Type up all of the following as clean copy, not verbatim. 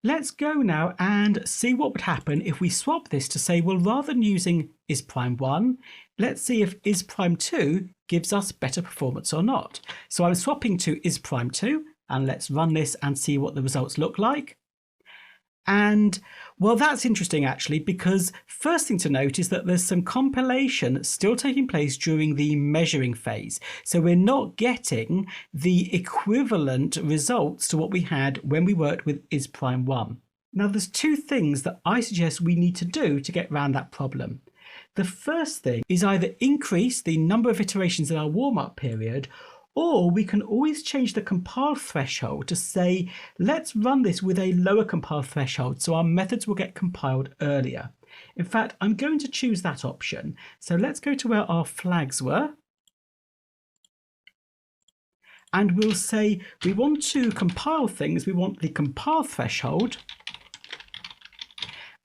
Let's go now and see what would happen if we swap this to say, well, rather than using is prime 1, let's see if is prime 2 gives us better performance or not. So I'm swapping to is prime 2, and let's run this and see what the results look like. And well, that's interesting actually, because first thing to note is that there's some compilation still taking place during the measuring phase. So we're not getting the equivalent results to what we had when we worked with is prime 1. Now there's two things that I suggest we need to do to get around that problem. The first thing is either increase the number of iterations in our warm-up period, or we can always change the compile threshold to say, let's run this with a lower compile threshold so our methods will get compiled earlier. In fact, I'm going to choose that option. So let's go to where our flags were. And we'll say we want to compile things. We want the compile threshold.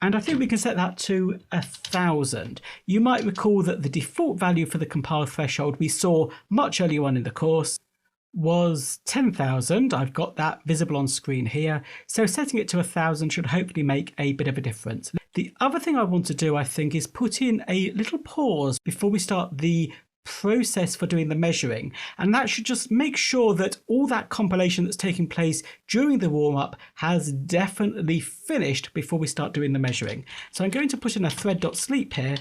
And I think we can set that to 1,000. You might recall that the default value for the compile threshold we saw much earlier on in the course was 10,000. I've got that visible on screen here. So setting it to 1,000 should hopefully make a bit of a difference. The other thing I want to do, I think, is put in a little pause before we start the process for doing the measuring, and that should just make sure that all that compilation that's taking place during the warm-up has definitely finished before we start doing the measuring. So I'm going to put in a thread.sleep here,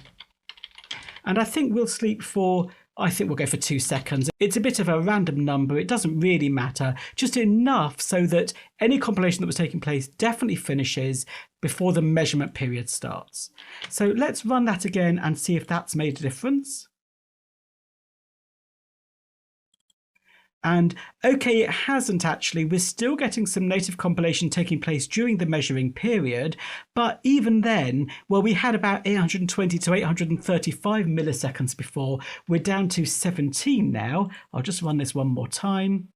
and I think we'll sleep for, I think we'll go for 2 seconds. It's a bit of a random number, it doesn't really matter, just enough so that any compilation that was taking place definitely finishes before the measurement period starts. So let's run that again and see if that's made a difference. And okay, it hasn't actually. We're still getting some native compilation taking place during the measuring period. But even then, well, we had about 820 to 835 milliseconds before. We're down to 17 now. I'll just run this one more time.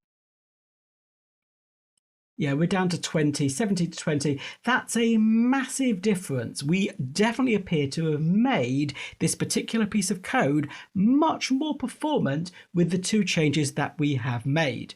Yeah, we're down to 20, 70 to 20. That's a massive difference. We definitely appear to have made this particular piece of code much more performant with the two changes that we have made.